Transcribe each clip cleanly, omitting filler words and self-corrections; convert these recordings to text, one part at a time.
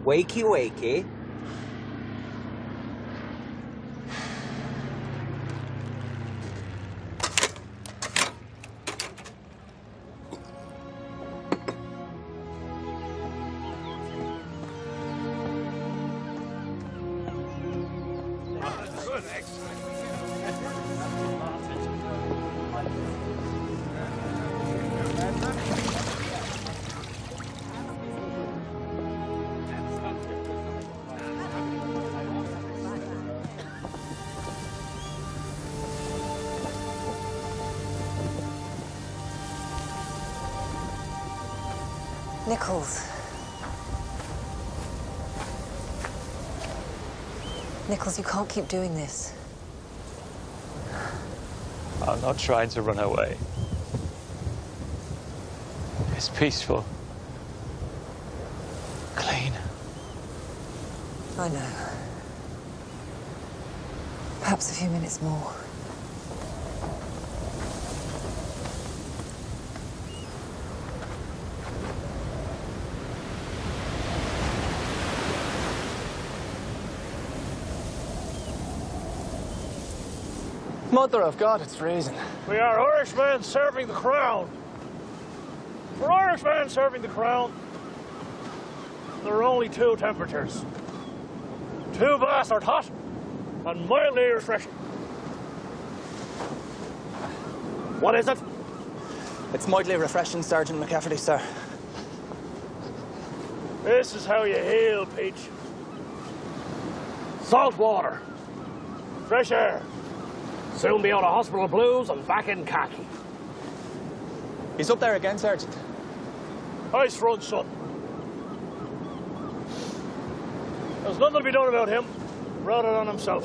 Wakey, wakey. Nicholls. Nicholls, you can't keep doing this. I'm not trying to run away. It's peaceful. Clean. I know. Perhaps a few minutes more. Mother of God, it's freezing. We are Irishmen serving the crown. We're Irishmen serving the crown. There are only two temperatures. Too bastard hot and mildly refreshing. What is it? It's mildly refreshing, Sergeant McCafferty, sir. This is how you heal, Peach. Salt water. Fresh air. Soon be out of hospital blues and back in khaki. He's up there again, Sergeant. Ice front, son. There's nothing to be done about him. Brought it on himself.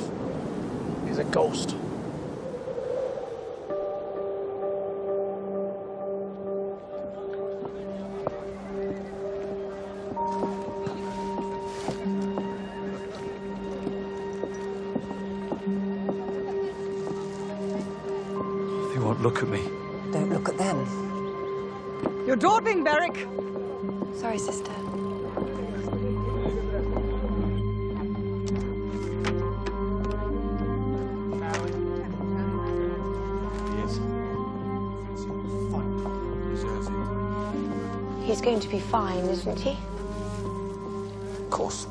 He's a ghost. They won't look at me. Don't look at them. You're dawdling, Beric. Sorry, sister. He's going to be fine, isn't he? Of course.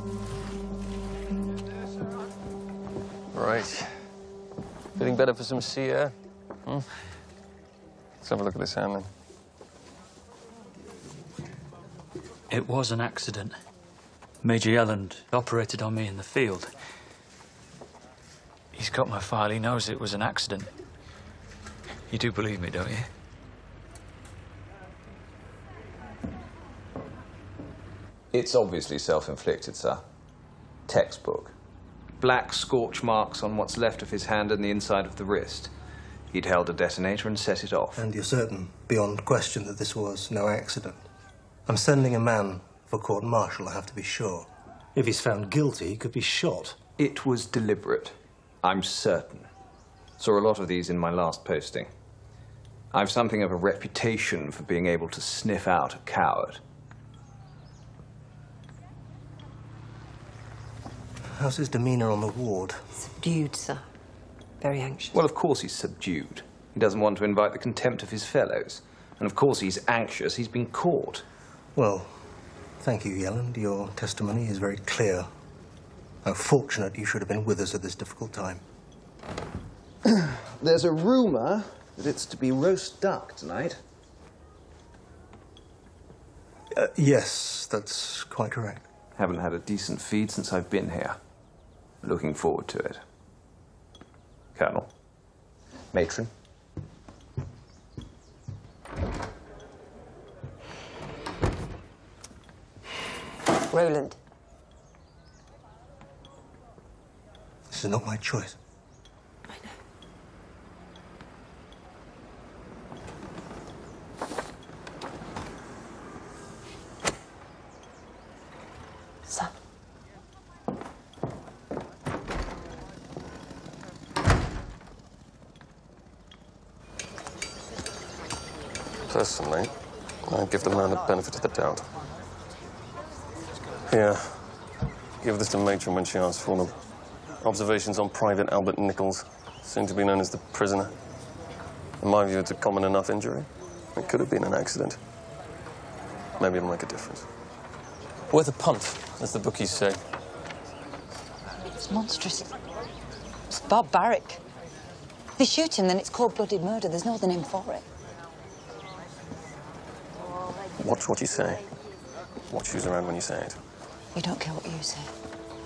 Right. Feeling better for some sea air? Let's have a look at this hand, then. It was an accident. Major Yelland operated on me in the field. He's got my file. He knows it was an accident. You do believe me, don't you? It's obviously self-inflicted, sir. Textbook. Black scorch marks on what's left of his hand and the inside of the wrist. He'd held a detonator and set it off. And you're certain, beyond question, that this was no accident? I'm sending a man for court-martial, I have to be sure. If he's found guilty, he could be shot. It was deliberate. I'm certain. Saw a lot of these in my last posting. I've something of a reputation for being able to sniff out a coward. How's his demeanour on the ward? Subdued, sir. Very anxious. Well, of course he's subdued. He doesn't want to invite the contempt of his fellows. And of course he's anxious. He's been caught. Well, thank you, Yelland. Your testimony is very clear. How fortunate you should have been with us at this difficult time. There's a rumour that it's to be roast duck tonight. Yes, that's quite correct. Haven't had a decent feed since I've been here. Looking forward to it. Colonel. Matron. Roland. This is not my choice. I know. Son. Personally, I give the man the benefit of the doubt. Here, Give this to Matron when she asks for them. Observations on Private Albert Nicholls, soon to be known as the prisoner. In my view, it's a common enough injury. It could have been an accident. Maybe it'll make a difference. Worth a punt, as the bookies say. It's monstrous. It's barbaric. They shoot him, then it's cold-blooded murder. There's no other name for it. Watch what you say. Watch who's around when you say it. You don't care what you say.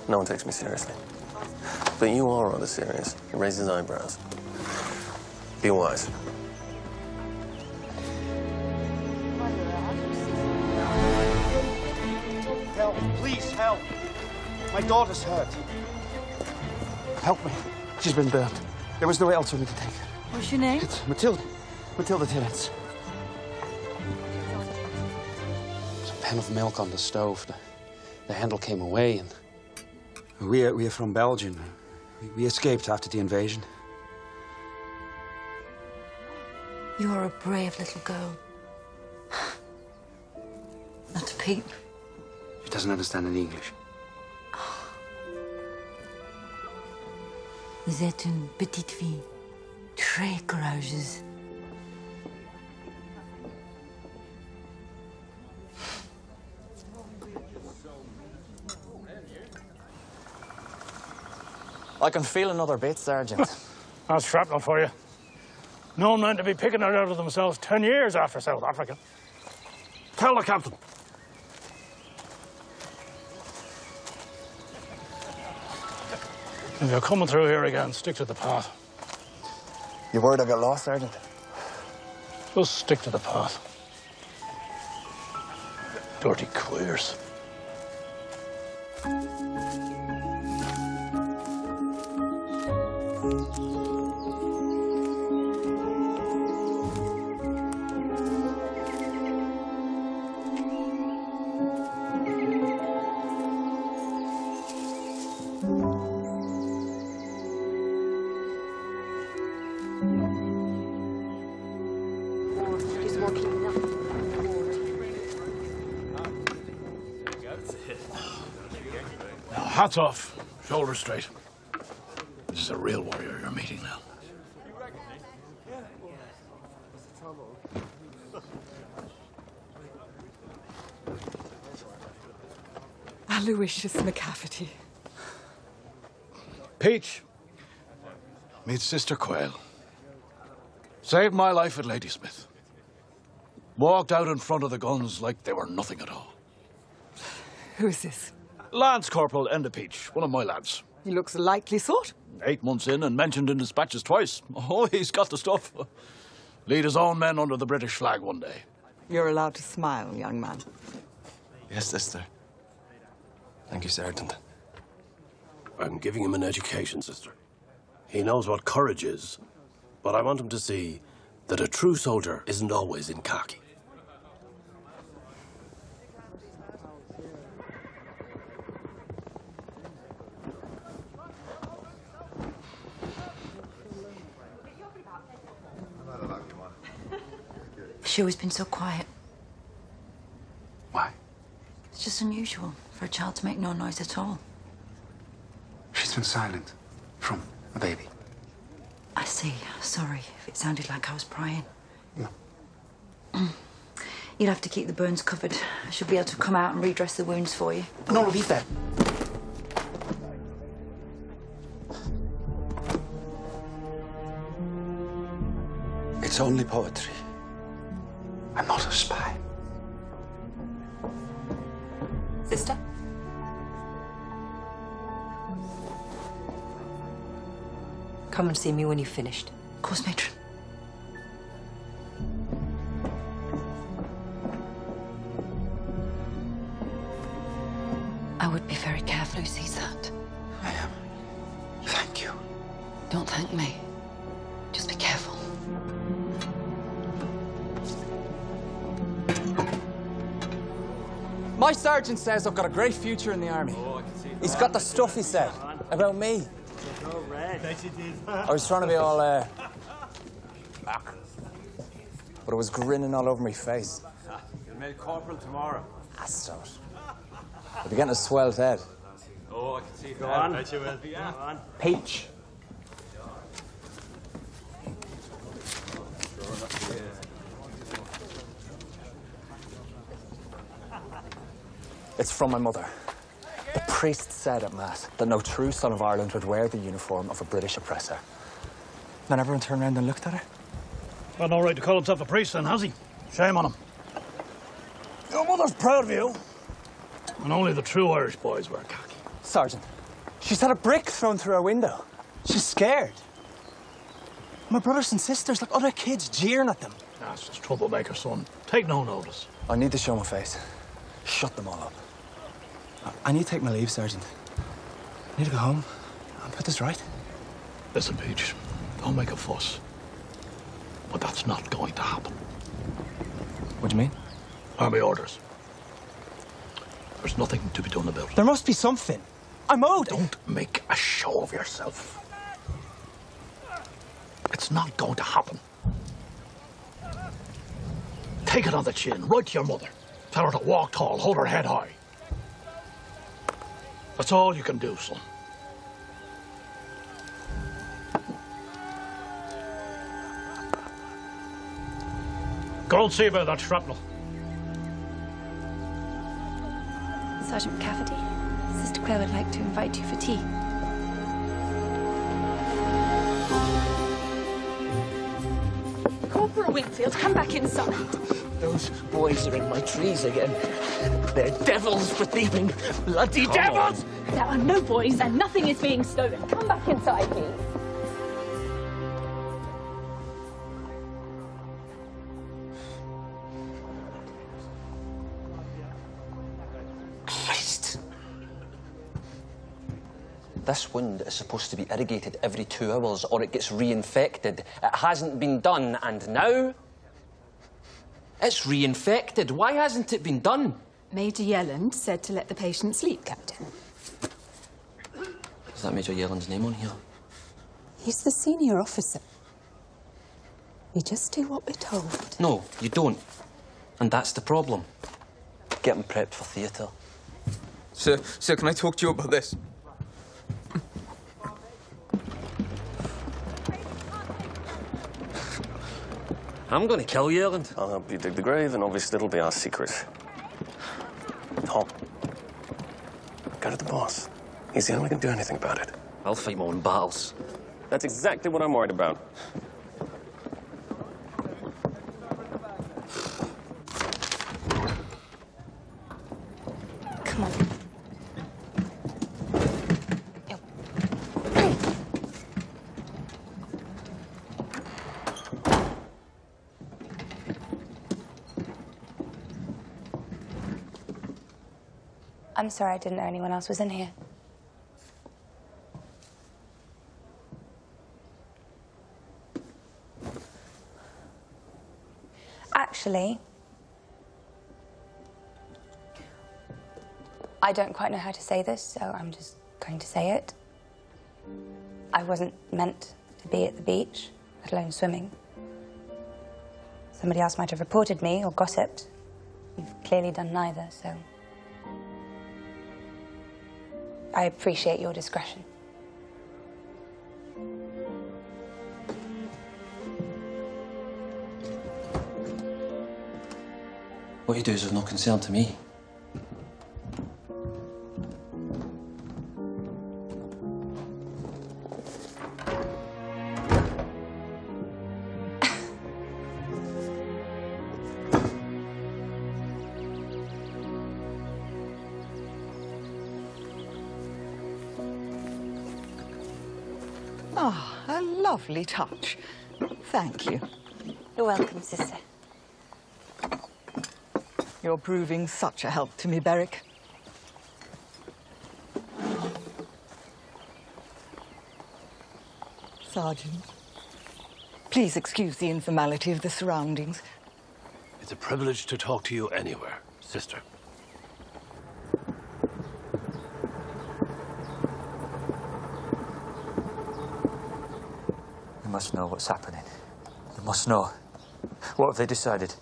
No one takes me seriously. But you are rather serious. He raises eyebrows. Be wise. Help, please, help. My daughter's hurt. Help me. She's been burnt. There was nowhere else for me to take her. What's your name? It's Matilda. Matilda Tillins. There's a pan of milk on the stove. The handle came away, and we are from Belgium. We escaped after the invasion. You're a brave little girl. Not a peep. She doesn't understand any English. Vous êtes une petite fille, très courageuse. I can feel another bit, Sergeant. That's shrapnel for you. No men to be picking it out of themselves 10 years after South Africa. Tell the captain. If you're coming through here again, stick to the path. You worried I got lost, Sergeant? Just stick to the path. Dirty queers. Hats off, shoulders straight. This is a real warrior you're meeting now. Aloysius McCafferty. Peach, meet Sister Quayle. Saved my life at Ladysmith. Walked out in front of the guns like they were nothing at all. Who is this? Lance Corporal Enda Peach, one of my lads. He looks a likely sort. 8 months in and mentioned in dispatches twice. Oh, he's got the stuff. Lead his own men under the British flag one day. You're allowed to smile, young man. Yes, sister. Thank you, Sergeant. I'm giving him an education, sister. He knows what courage is, but I want him to see that a true soldier isn't always in khaki. She's always been so quiet. Why? It's just unusual for a child to make no noise at all. She's been silent from a baby. I see. Sorry if it sounded like I was prying. No. You'll have to keep the burns covered. I should be able to come out and redress the wounds for you. No, leave that. It's only poetry. I'm not a spy. Sister? Come and see me when you've finished. Of course, matron. I would be very careful who sees that. I am. Thank you. Don't thank me. Just be careful. My sergeant says I've got a great future in the army. He's got the stuff, he said, about me. I was trying to be all, but it was grinning all over my face. You're made corporal tomorrow. That's it. I'll be getting a swelled head. Oh, I can see Go on. I bet you will. Yeah. Go on. Peach. It's from my mother. The priest said at Mass that no true son of Ireland would wear the uniform of a British oppressor. Then everyone turned around and looked at her. Got no right to call himself a priest then, has he? Shame on him. Your mother's proud of you. And only the true Irish boys wear khaki. Sergeant, she's had a brick thrown through her window. She's scared. My brothers and sisters, like other kids, jeering at them. That's just troublemaker, son. Take no notice. I need to show my face. Shut them all up. I need to take my leave, Sergeant. I need to go home and put this right. Listen, Peach, don't make a fuss. But that's not going to happen. What do you mean? Army orders. There's nothing to be done about it. There must be something. I'm owed. Don't make a show of yourself. It's not going to happen. Take it on the chin, right to your mother. Tell her to walk tall, hold her head high. That's all you can do, son. Go and see about that shrapnel. Sergeant McCafferty, Sister Claire would like to invite you for tea. Corporal Winfield, come back inside. Those boys are in my trees again. They're devils for thieving. Bloody devils! There are no boys and nothing is being stolen. Come back inside, please. Christ! This wound is supposed to be irrigated every 2 hours or it gets reinfected. It hasn't been done, and now it's reinfected. Why hasn't it been done? Major Yelland said to let the patient sleep, Captain. Is that Major Yelland's name on here? He's the senior officer. We just do what we're told. No, you don't. And that's the problem. Get him prepped for theatre. Sir, can I talk to you about this? I'm going to kill you, Yelland. I'll help you dig the grave, and obviously it'll be our secret. Tom, go to the boss. He's the only one who can do anything about it. I'll fight my own battles. That's exactly what I'm worried about. Come on. I'm sorry, I didn't know anyone else was in here. Actually, I don't quite know how to say this, so I'm just going to say it. I wasn't meant to be at the beach, let alone swimming. Somebody else might have reported me or gossiped. You've clearly done neither, so I appreciate your discretion. What you do is of no concern to me. Ah, a lovely touch. Thank you. You're welcome, sister. You're proving such a help to me, Beric. Sergeant, please excuse the informality of the surroundings. It's a privilege to talk to you anywhere, sister. They must know what's happening. They must know. What have they decided?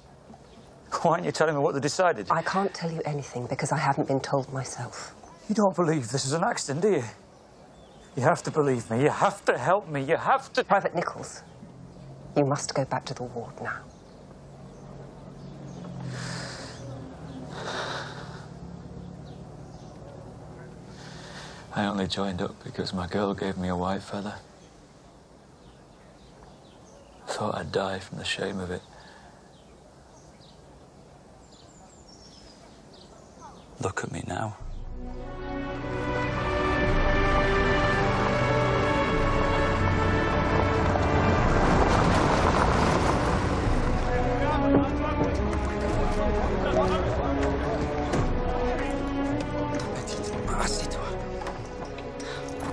Why aren't you telling me what they decided? I can't tell you anything because I haven't been told myself. You don't believe this is an accident, do you? You have to believe me. You have to help me. You have to... Private Nicholls, you must go back to the ward now. I only joined up because my girl gave me a white feather. Thought I'd die from the shame of it. Look at me now.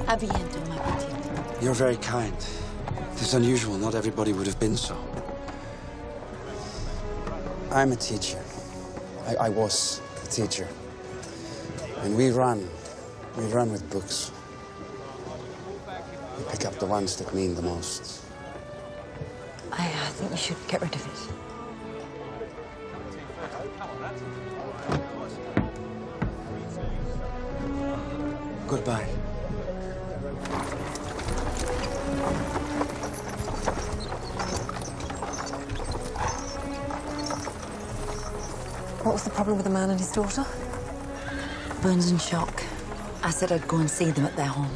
À bientôt, ma petite. You're very kind. It is unusual. Not everybody would have been so. I'm a teacher. I was a teacher. And we run with books. We pick up the ones that mean the most. I think we should get rid of it. Goodbye. What was the problem with the man and his daughter? Burns and shock. I said I'd go and see them at their home.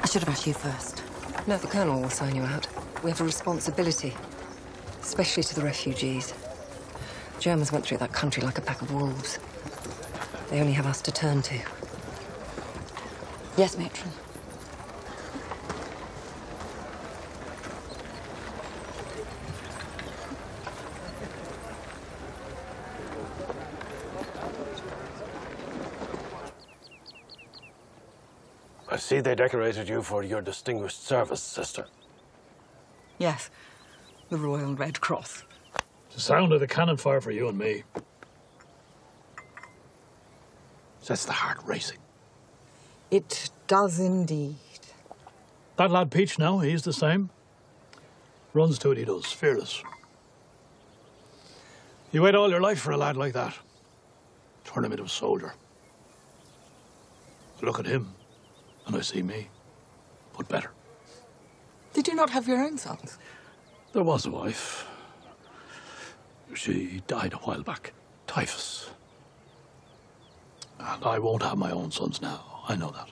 I should have asked you first. No, the Colonel will sign you out. We have a responsibility, especially to the refugees. Germans went through that country like a pack of wolves. They only have us to turn to. Yes, matron. I see they decorated you for your distinguished service, sister. Yes, the Royal Red Cross. The sound of the cannon fire for you and me. Sets the heart racing. It does indeed. That lad Peach now, he's the same. Runs to it, he does, fearless. You wait all your life for a lad like that. Turn him into a soldier. I look at him, and I see me, but better. Did you not have your own sons? There was a wife. She died a while back. Typhus. And I won't have my own sons now. I know that.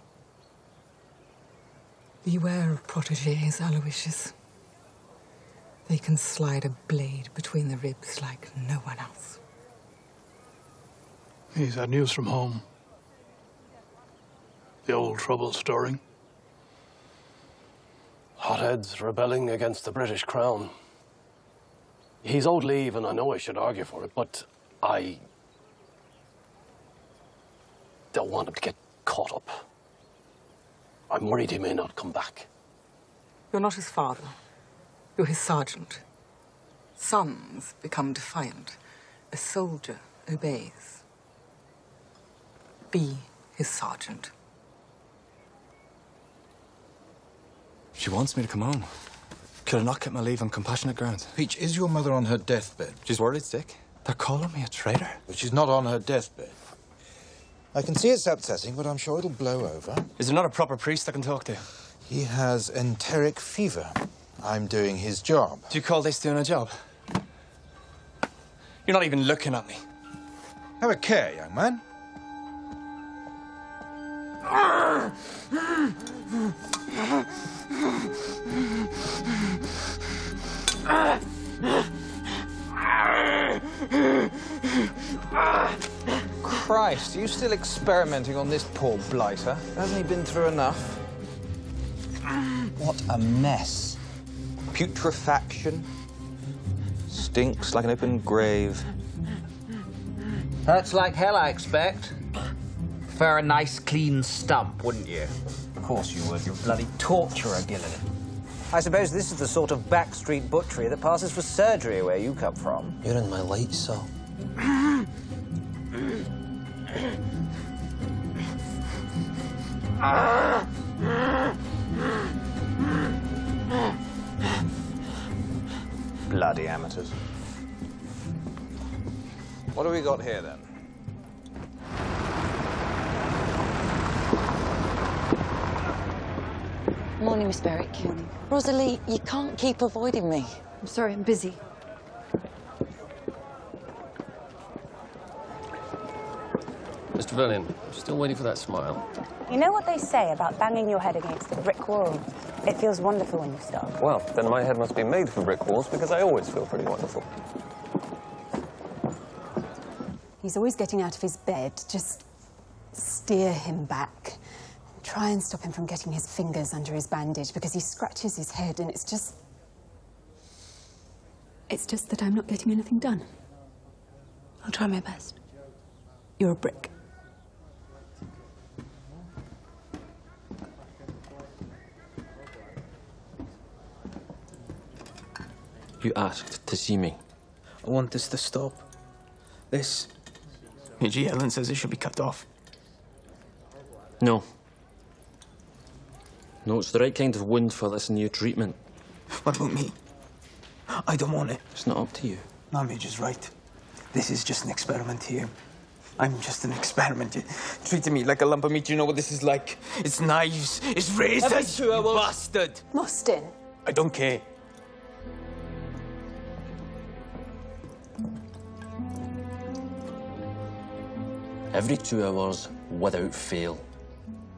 Beware of protégés, Aloysius. They can slide a blade between the ribs like no one else. He's had news from home. The old trouble stirring. Hotheads rebelling against the British Crown. He's owed leave, and I know I should argue for it, but I don't want him to get caught up. I'm worried he may not come back. You're not his father. You're his sergeant. Sons become defiant. A soldier obeys. Be his sergeant. She wants me to come home. Could I not get my leave on compassionate grounds? Peach, is your mother on her deathbed? She's worried sick. They're calling me a traitor. But she's not on her deathbed. I can see it's upsetting, but I'm sure it'll blow over. Is there not a proper priest I can talk to? He has enteric fever. I'm doing his job. Do you call this doing a job? You're not even looking at me. Have a care, young man. Christ, are you still experimenting on this poor blighter? Hasn't he been through enough? What a mess. Putrefaction. Stinks like an open grave. Hurts like hell, I expect. Prefer a nice, clean stump, wouldn't you? Of course you would. You're a bloody torturer, Gillan. I suppose this is the sort of backstreet butchery that passes for surgery where you come from. You're in my light, so. Bloody amateurs. What have we got here, then? Morning, Miss Berwick. Morning. Rosalie, you can't keep avoiding me. I'm sorry, I'm busy. Mr. Verlin, still waiting for that smile. You know what they say about banging your head against a brick wall? It feels wonderful when you stop. Well, then my head must be made for brick walls because I always feel pretty wonderful. He's always getting out of his bed. Just steer him back. Try and stop him from getting his fingers under his bandage because he scratches his head and it's just... It's just that I'm not getting anything done. I'll try my best. You're a brick. You asked to see me. I want this to stop. This. Major Yellen says it should be cut off. No. No, it's the right kind of wound for this new treatment. What about me? I don't want it. It's not up to you. No, Major's right. This is just an experiment here. I'm just an experiment. You're treating me like a lump of meat. You know what this is like? It's knives. It's razors. Every 2 hours. You bastard. Mostyn. I don't care. Every 2 hours, without fail.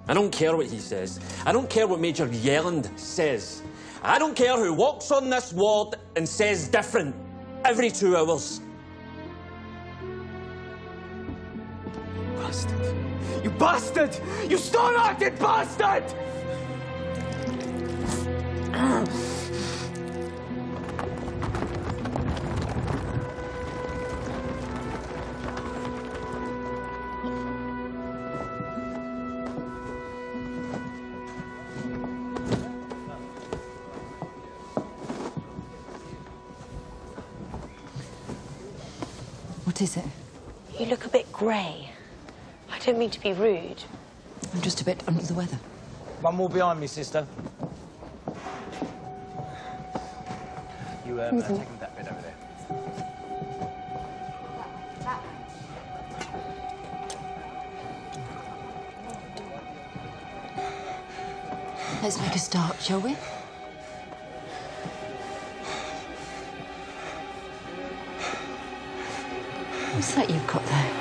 I don't care what he says. I don't care what Major Yelland says. I don't care who walks on this ward and says different every 2 hours. Bastard. You bastard! You stone-hearted bastard! What is it? You look a bit grey. I don't mean to be rude. I'm just a bit under the weather. One more behind me, sister. You, taking that bit over there. Let's make a start, shall we? What's that you've got there?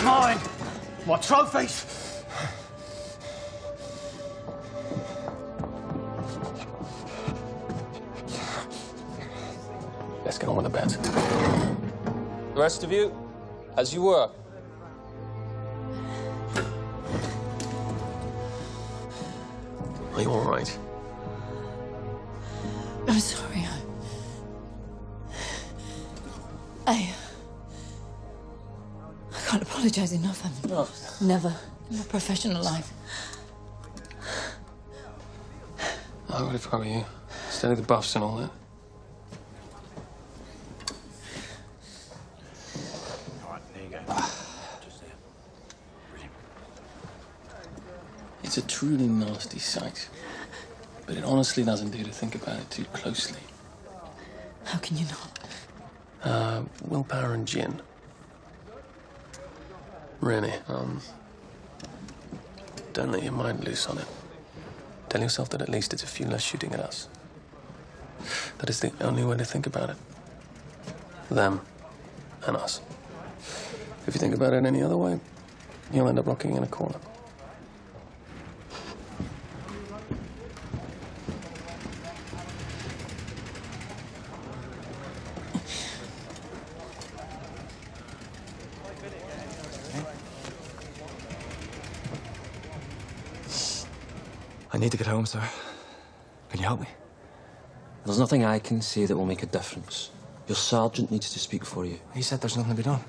Mine! My trophies! Let's get on with the bets. The rest of you, as you were. Are you all right? I'm sorry. I can't apologise enough. I've never in my professional life. I would if I were you. Steady the buffs and all that. All right, there you go. Just there. Brilliant. It's a truly nasty sight. But it honestly doesn't do to think about it too closely. How can you not? Willpower and gin. Really, don't let your mind loose on it. Tell yourself that at least it's a few less shooting at us. That is the only way to think about it. Them and us. If you think about it any other way, you'll end up rocking in a corner. I need to get home, sir. Can you help me? There's nothing I can say that will make a difference. Your sergeant needs to speak for you. He said there's nothing to be done.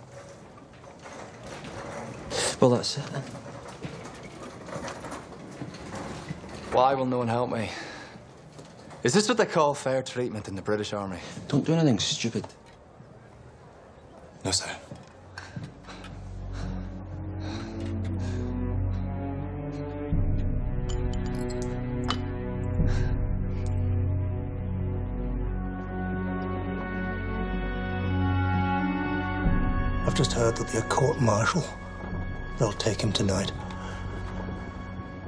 Well, that's it then. Why will no one help me? Is this what they call fair treatment in the British Army? Don't do anything stupid. No, sir. I've just heard that the court-martial They'll take him tonight.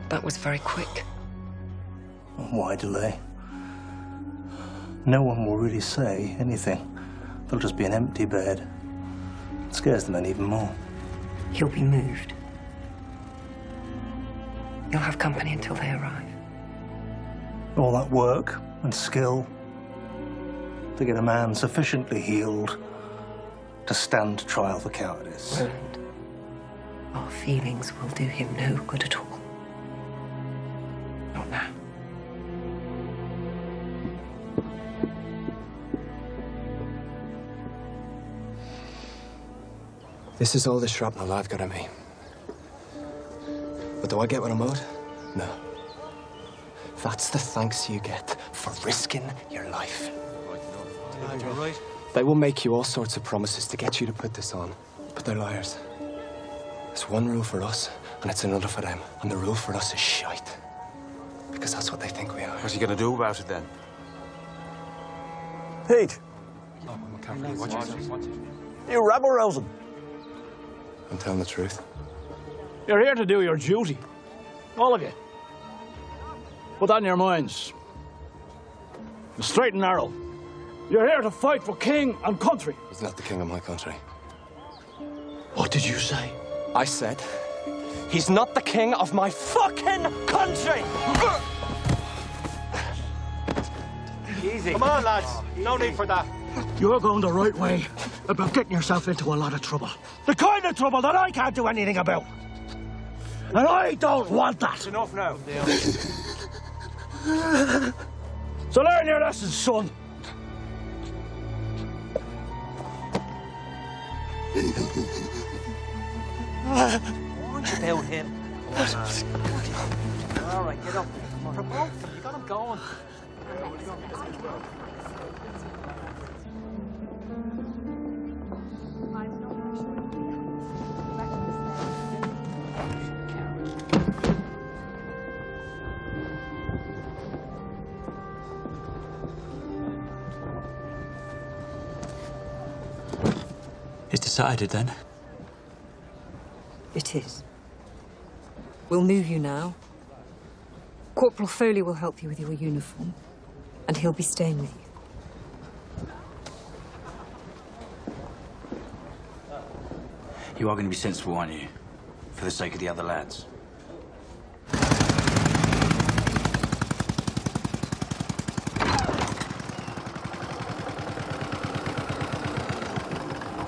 That was very quick. Why delay? No one will really say anything. There'll just be an empty bed. It scares the men even more. He'll be moved. You'll have company until they arrive. All that work and skill to get a man sufficiently healed to stand trial for cowardice. And our feelings will do him no good at all. Not now. This is all the shrapnel I've got on me. But do I get what I'm owed? No. That's the thanks you get for risking your life. You're right. They will make you all sorts of promises to get you to put this on, but they're liars. There's one rule for us, and it's another for them. And the rule for us is shite. Because that's what they think we are. What's he gonna do about it then? Pete! You rabble-rousing. I'm telling the truth. You're here to do your duty. All of you. Put that in your minds. Straight and narrow. You're here to fight for king and country. He's not the king of my country. What did you say? I said, he's not the king of my fucking country! Easy. Come on, lads. No need for that. You're going the right way about getting yourself into a lot of trouble. The kind of trouble that I can't do anything about. And I don't want that. It's enough now. So learn your lessons, son. Warned about him. All right, get up. For both, you got him going. It's decided then? It is. We'll move you now. Corporal Foley will help you with your uniform, and he'll be staying with you. You are going to be sensible, aren't you? For the sake of the other lads.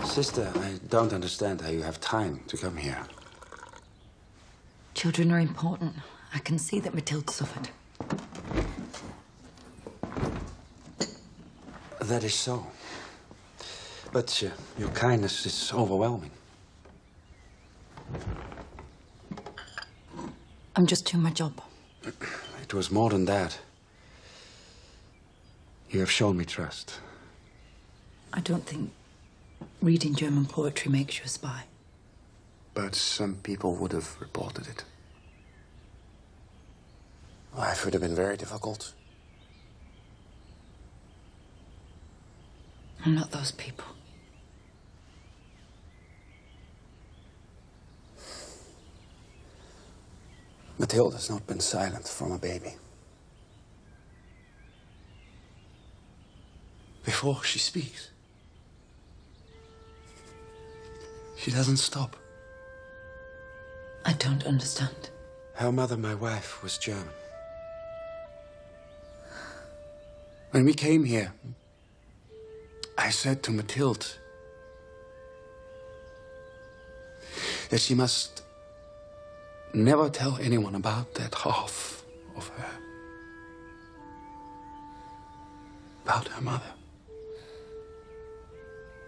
Sister, I don't understand how you have time to come here. Children are important. I can see that Matilda suffered. That is so. But your kindness is overwhelming. I'm just doing my job. It was more than that. You have shown me trust. I don't think reading German poetry makes you a spy. But some people would have reported it. Life would have been very difficult. I'm not those people. Matilda's not been silent from a baby. Before she speaks, she doesn't stop. I don't understand. Her mother, my wife, was German. When we came here, I said to Matilda that she must never tell anyone about that half of her. About her mother.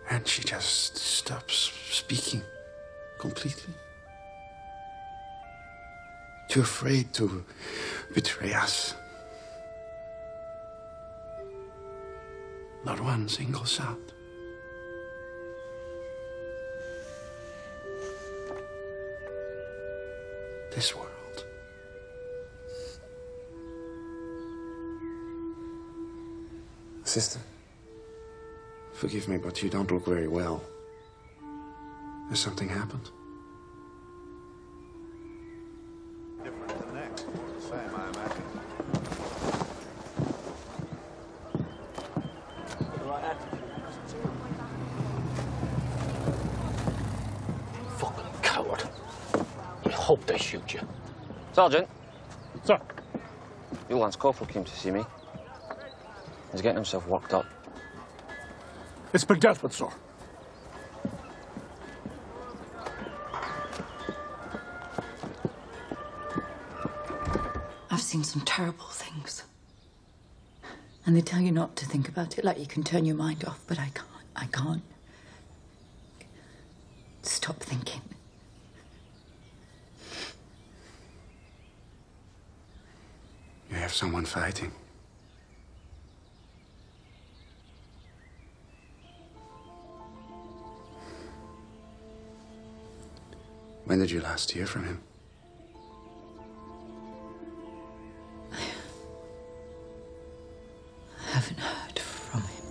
And she just stops speaking completely. Too afraid to betray us. Not one single sound. This world. Sister, forgive me, but you don't look very well. Has something happened? hope they shoot you. Sergeant. Sir. Your Lance Corporal came to see me. He's getting himself worked up. It's been dealt with, sir. I've seen some terrible things. And they tell you not to think about it, like you can turn your mind off, but I can't. I can't. Stop thinking. You have someone fighting. When did you last hear from him? I haven't heard from him.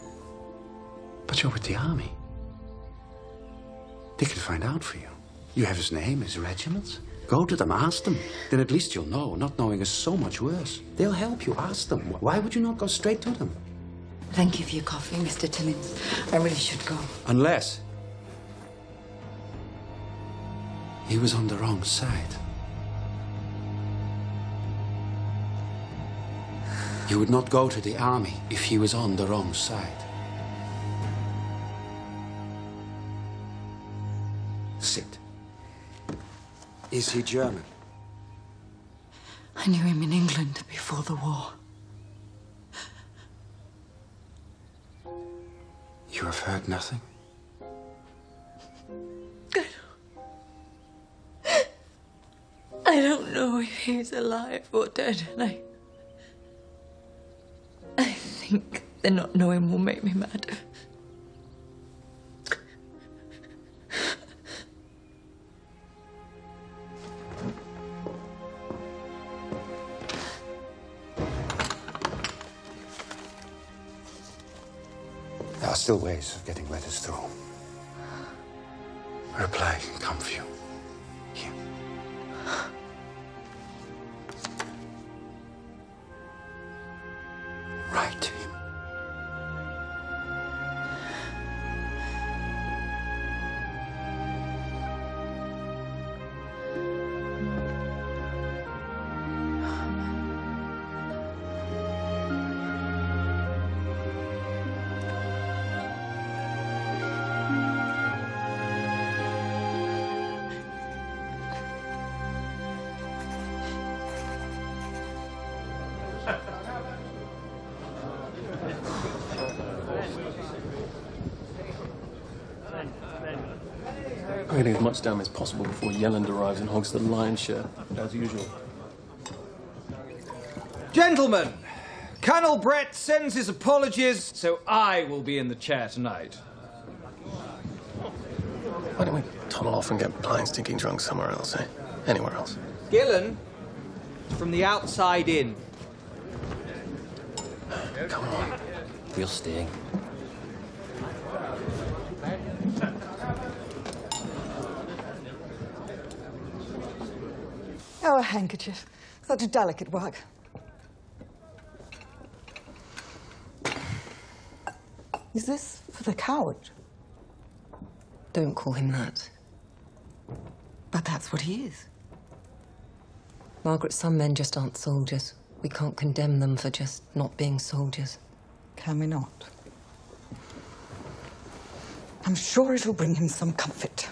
But you're with the army. They can find out for you. You have his name, his regiments. Go to them, ask them. Then at least you'll know. Not knowing is so much worse. They'll help you. Ask them. Why would you not go straight to them? Thank you for your coffee, Mr. Timmins. I really should go. Unless he was on the wrong side. You would not go to the army if he was on the wrong side. Sit. Is he German? I knew him in England before the war. You have heard nothing? I don't know if he's alive or dead, and I think that not knowing will make me mad. There are still ways of getting letters through. A reply can come for you. Here. Write to him. I'm getting as much down as possible before Yelland arrives and hogs the lion's share, as usual. Gentlemen, Colonel Brett sends his apologies, so I will be in the chair tonight. Why don't we toddle off and get blind stinking drunk somewhere else, eh? Anywhere else. Gillan, from the outside in. Come on. We're staying. Oh, a handkerchief. Such a delicate work. Is this for the coward? Don't call him that. But that's what he is. Margaret, some men just aren't soldiers. We can't condemn them for just not being soldiers. Can we not? I'm sure it'll bring him some comfort.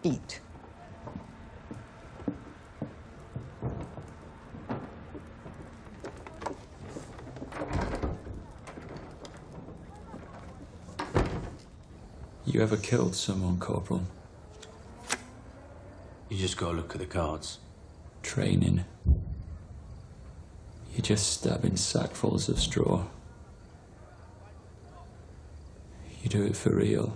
Eat. You ever killed someone, Corporal? You just go look at the cards. Training. You're just stabbing sackfuls of straw. You do it for real.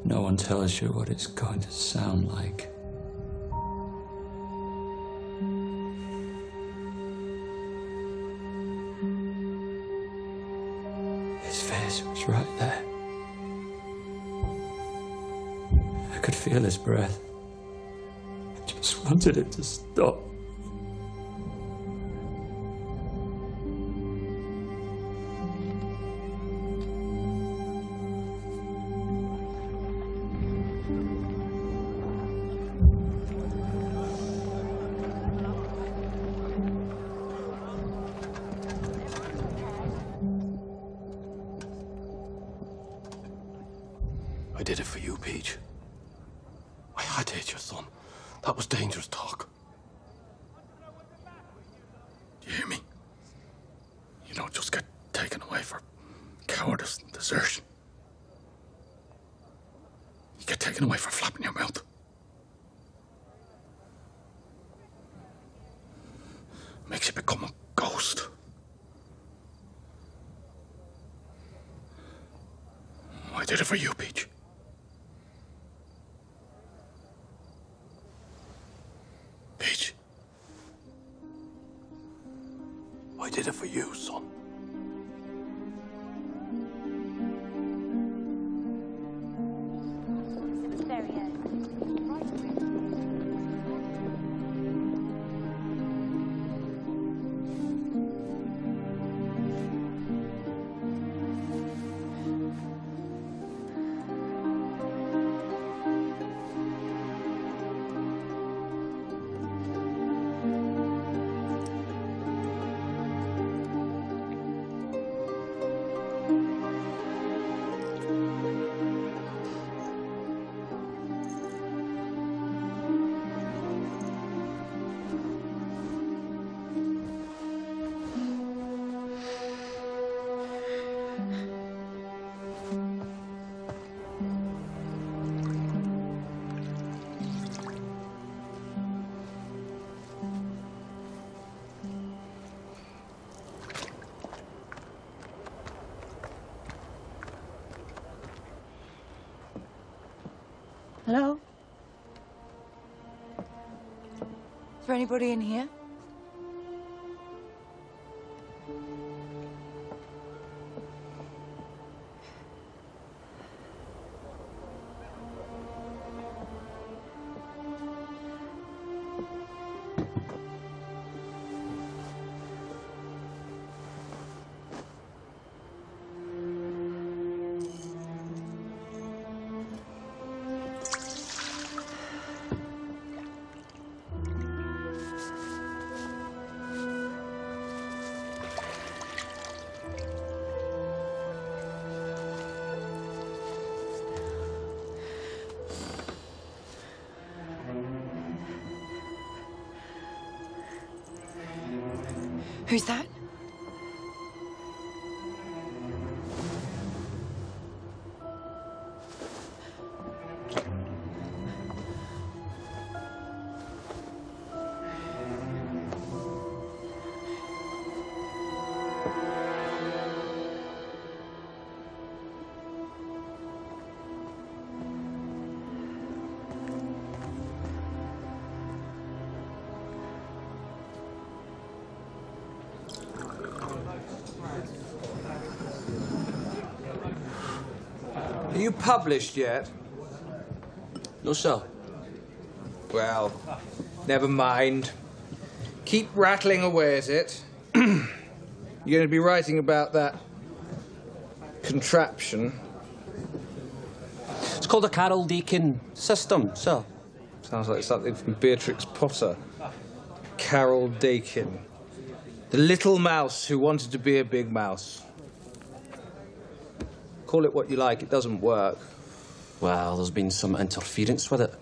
No one tells you what it's going to sound like. His face was right there. I could feel his breath. I just wanted it to stop. did it for you, Peach. I had to hit your son. That was dangerous talk. Do you hear me? You don't just get taken away for cowardice and desertion. You get taken away for flapping your mouth. Makes you become a ghost. I did it for you, Peach. Peach. I did it for you, son. Hello? Is there anybody in here? Who's that? Are you published yet? No, sir. Well, never mind. Keep rattling away at it. You're going to be writing about that contraption. It's called a Carol Dakin system, sir. Sounds like something from Beatrix Potter. Carol Dakin. The little mouse who wanted to be a big mouse. Call it what you like, it doesn't work. Well, there's been some interference with it,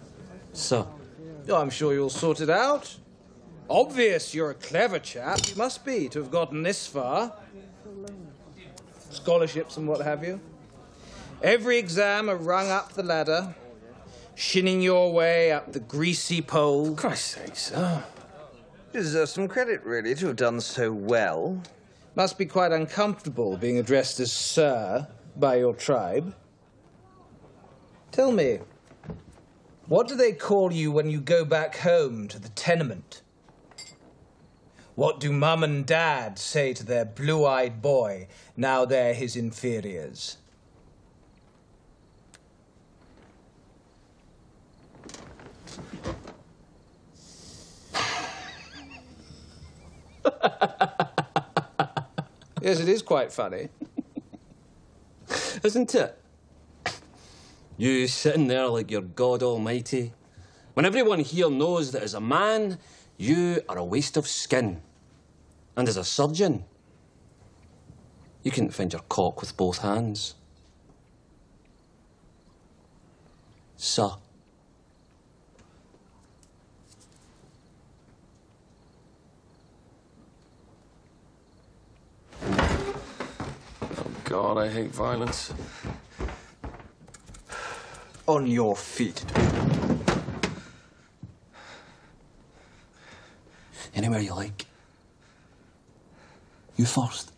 sir. Oh, I'm sure you'll sort it out. Obvious you're a clever chap. You must be to have gotten this far. Scholarships and what have you. Every exam a rung up the ladder. Shinning your way up the greasy pole. For Christ's sake, sir. You deserve some credit, really, to have done so well. Must be quite uncomfortable being addressed as Sir by your tribe. Tell me, what do they call you when you go back home to the tenement? What do Mum and Dad say to their blue-eyed boy, now they're his inferiors? Yes, it is quite funny. Isn't it? You sitting there like you're God Almighty, when everyone here knows that as a man, you are a waste of skin. And as a surgeon, you couldn't find your cock with both hands. Sir. Oh, God, I hate violence. On your feet. Anywhere you like. You first.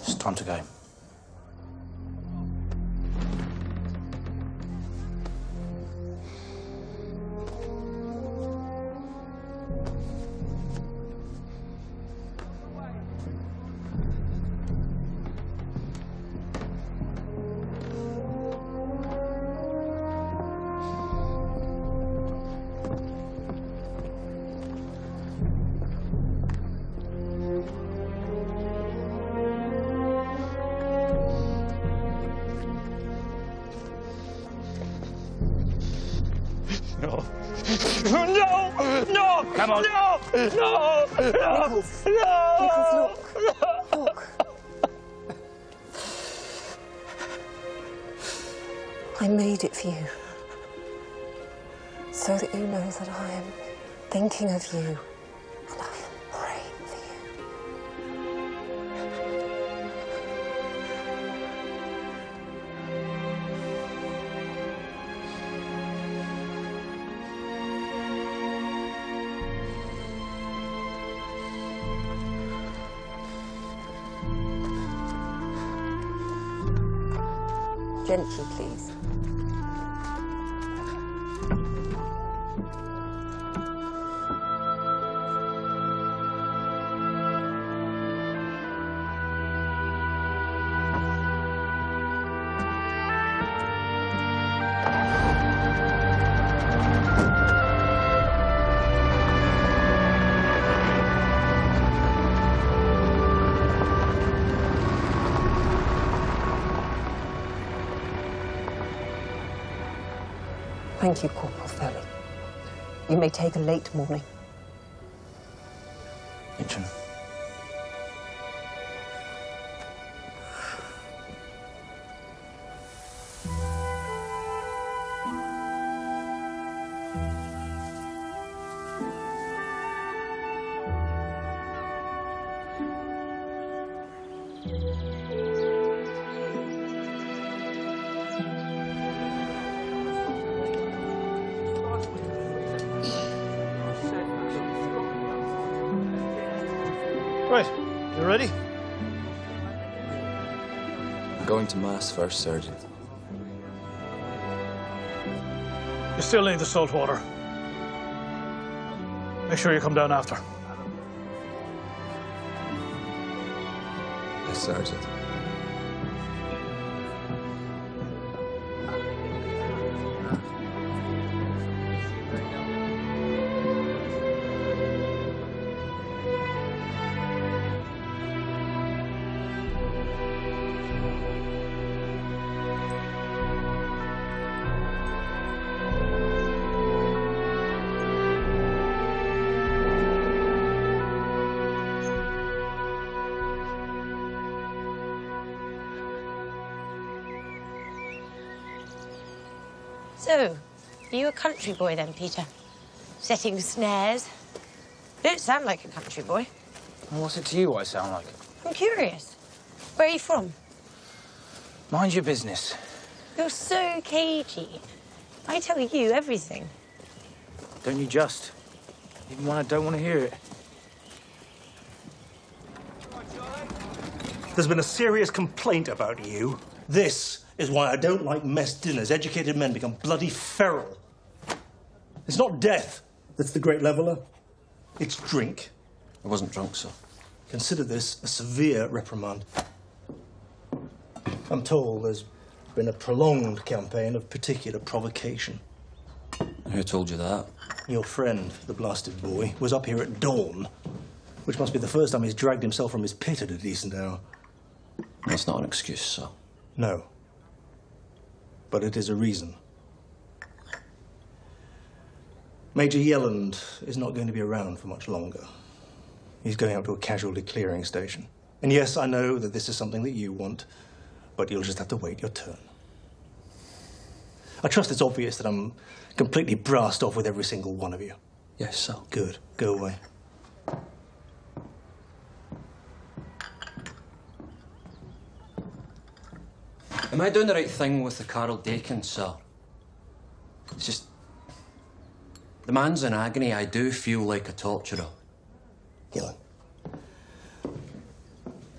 It's time to go. No! No! Come on. No! No! No! Nicholls. No! Nicholls, look. Look. I made it for you. So that you know that I am thinking of you and I am praying for you. Gently, please. Thank you, Corporal Foley. You may take a late morning. Mitchell. Right, you ready? I'm going to Mass first, Sergeant. You still need the salt water. Make sure you come down after. Yes, Sergeant. So, are you a country boy then, Peter? Setting snares? You don't sound like a country boy. And what's it to you what I sound like? I'm curious. Where are you from? Mind your business. You're so cagey. I tell you everything. Don't you just? Even when I don't want to hear it. There's been a serious complaint about you. This is why I don't like mess dinners. Educated men become bloody feral. It's not death that's the great leveller. It's drink. I wasn't drunk, sir. Consider this a severe reprimand. I'm told there's been a prolonged campaign of particular provocation. Who told you that? Your friend, the blasted boy, was up here at dawn, which must be the first time he's dragged himself from his pit at a decent hour. That's not an excuse, sir. No. But it is a reason. Major Yelland is not going to be around for much longer. He's going up to a casualty clearing station. And yes, I know that this is something that you want, but you'll just have to wait your turn. I trust it's obvious that I'm completely brassed off with every single one of you. Yes, sir. Good. Go away. Am I doing the right thing with the Carol Dakin, sir? It's just... the man's in agony. I do feel like a torturer. Gillan.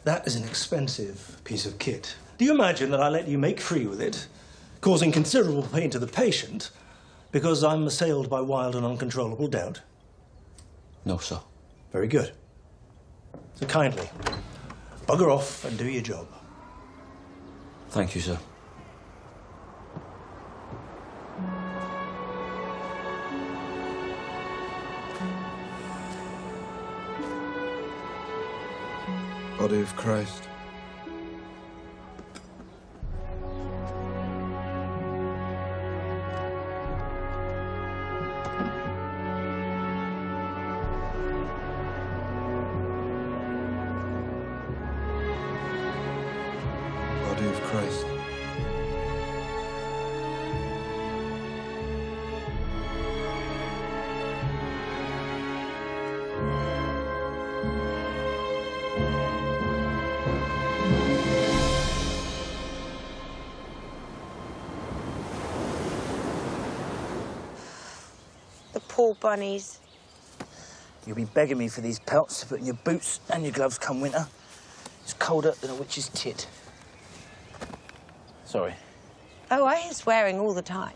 That is an expensive piece of kit. Do you imagine that I let you make free with it, causing considerable pain to the patient, because I'm assailed by wild and uncontrollable doubt? No, sir. Very good. So kindly, bugger off and do your job. Thank you, sir. Body of Christ. Body of Christ. Poor bunnies. You'll be begging me for these pelts to put in your boots and your gloves come winter. It's colder than a witch's tit. Sorry. Oh, I hear swearing all the time.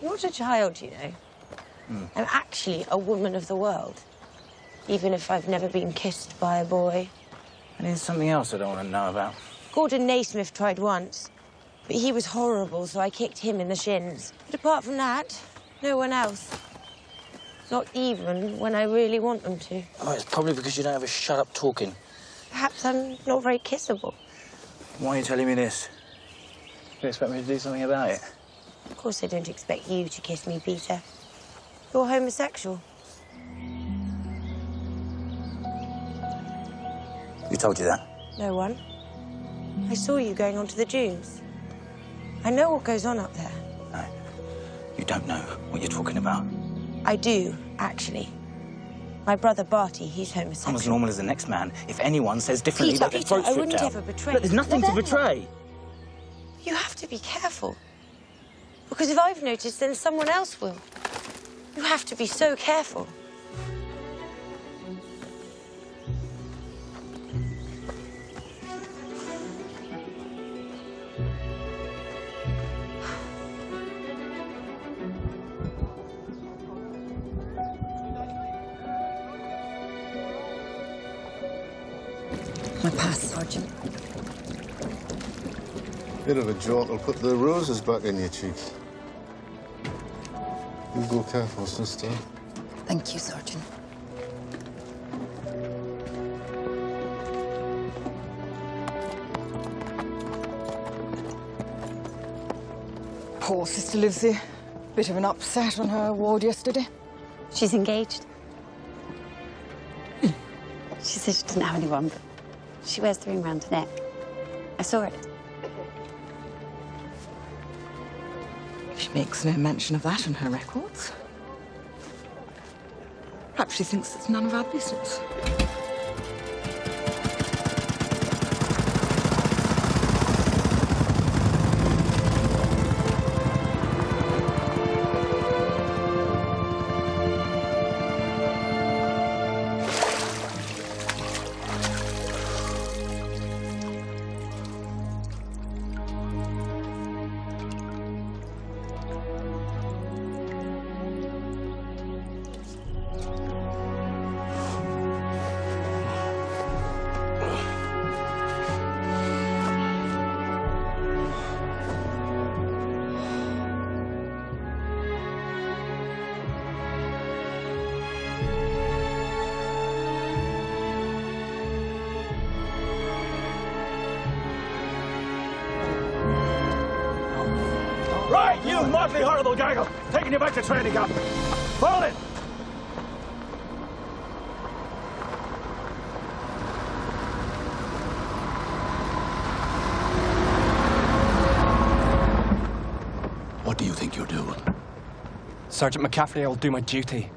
You're not a child, you know. I'm actually a woman of the world, even if I've never been kissed by a boy. And here's something else I don't want to know about. Gordon Naismith tried once, but he was horrible, so I kicked him in the shins. But apart from that, no one else. Not even when I really want them to. Oh, it's probably because you don't ever shut up talking. Perhaps I'm not very kissable. Why are you telling me this? You expect me to do something about it? Of course I don't expect you to kiss me, Peter. You're homosexual. Who told you that? No one. I saw you going onto the dunes. I know what goes on up there. No. You don't know what you're talking about. I do, actually. My brother Barty, he's homosexual. I'm as normal as the next man. If anyone says differently, Peter, let their throats I rip wouldn't out. ever betray Look, there's you. nothing to Well, then betray. You have to be careful. Because if I've noticed, then someone else will. You have to be so careful. My pass, Sergeant. Bit of a jolt will put the roses back in your cheeks. You go careful, sister. Thank you, Sergeant. Poor Sister Lucy. Bit of an upset on her ward yesterday. She's engaged. She said she doesn't have anyone, but she wears the ring round her neck. I saw it. She makes no mention of that in her records. Perhaps she thinks it's none of our business. One motley, horrible gaggle, taking you back to training camp. Fall in! What do you think you're doing? Sergeant McCaffrey, I will do my duty.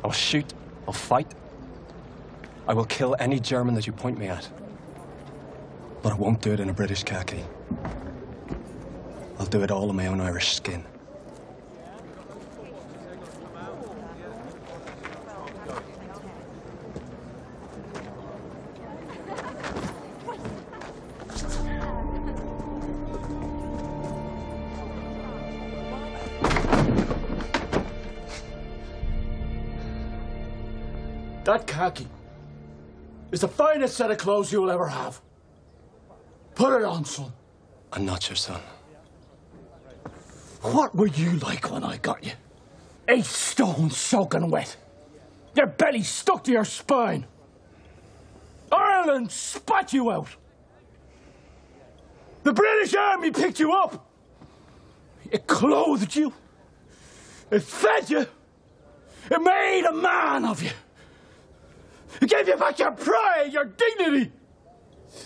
I will shoot, I'll fight. I will kill any German that you point me at. But I won't do it in a British khaki. I'll do it all in my own Irish skin. That khaki is the finest set of clothes you'll ever have. Put it on, son. I'm not your son. What were you like when I got you? 8 stone soaking wet. Your belly stuck to your spine. Ireland spat you out. The British Army picked you up. It clothed you. It fed you. It made a man of you. It gave you back your pride, your dignity.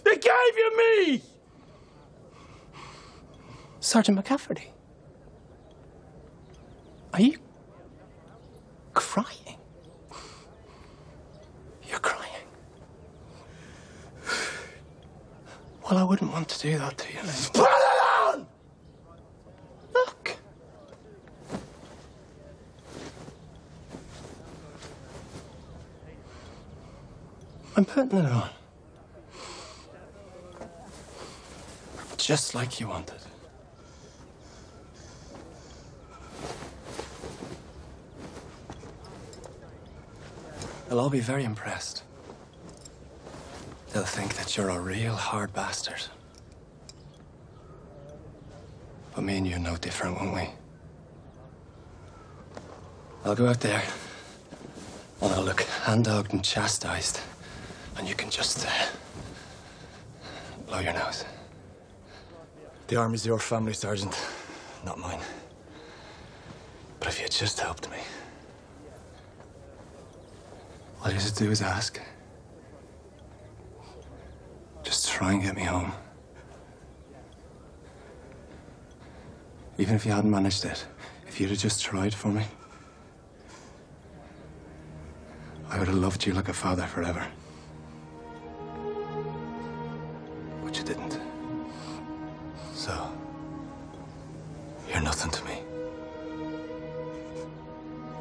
It gave you me. Sergeant McCafferty, are you crying? You're crying. Well, I wouldn't want to do that to you. Put it on! Look. I'm putting it on. Just like you wanted. They'll all be very impressed. They'll think that you're a real hard bastard. But me and you are no different, won't we? I'll go out there, and I'll look hand-dogged and chastised, and you can just blow your nose. The army's your family, Sergeant, not mine. But if you just helped me, all you have to do is ask. Just try and get me home. Even if you hadn't managed it, if you'd have just tried for me, I would have loved you like a father forever. But you didn't. So, you're nothing to me.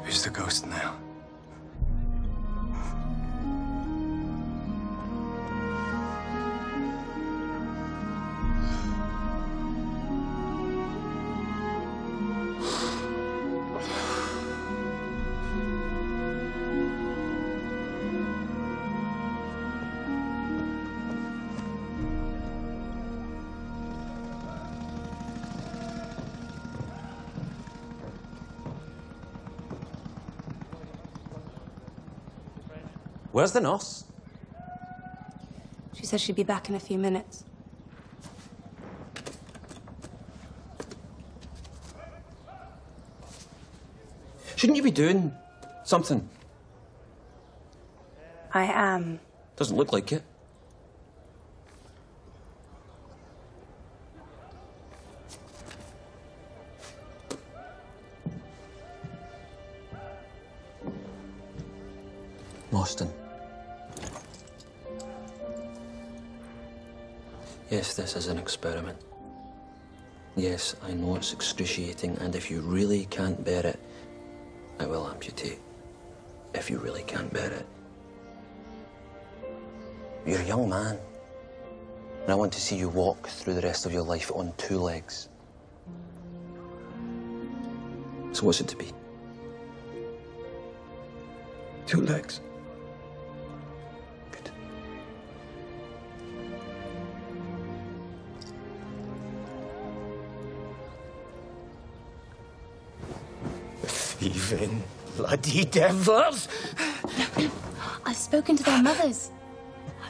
You're just a ghost now. Where's the nurse? She said she'd be back in a few minutes. Shouldn't you be doing something? I am. Doesn't look like it. Mostyn. Yes, this is an experiment. Yes, I know it's excruciating, and if you really can't bear it, I will amputate. If you really can't bear it. You're a young man, and I want to see you walk through the rest of your life on 2 legs. So what's it to be? 2 legs. Thieving bloody devils! I've spoken to their mothers.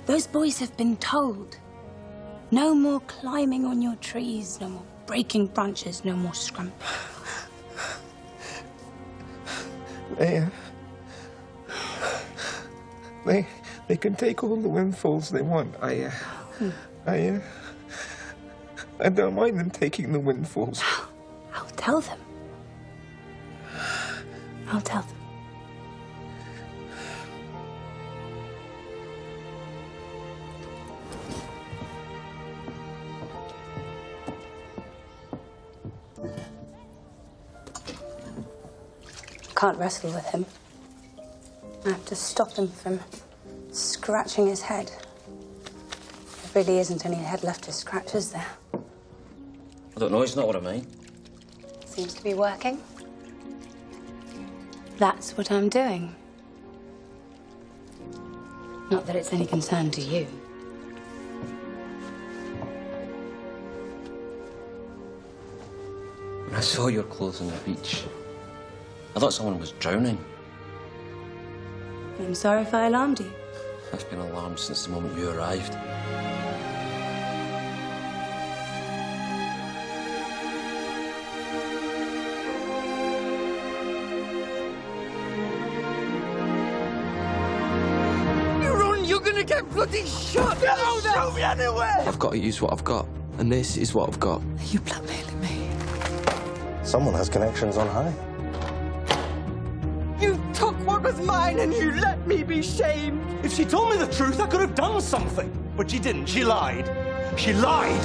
Those boys have been told. No more climbing on your trees, no more breaking branches, no more scrum. They can take all the windfalls they want. I don't mind them taking the windfalls. I'll tell them. I'll tell them. I can't wrestle with him. I have to stop him from scratching his head. There really isn't any head left to scratch, is there? I don't know, it's not what I mean. Seems to be working. That's what I'm doing. Not that it's any concern to you. When I saw your clothes on the beach, I thought someone was drowning. I'm sorry if I alarmed you. I've been alarmed since the moment you arrived. You run, you're gonna get bloody shot! Don't show me anywhere! I've got to use what I've got, and this is what I've got. Are you blackmailing me? Someone has connections on high. You took what was mine and you let me be shamed! If she told me the truth, I could have done something. But she didn't. She lied. She lied!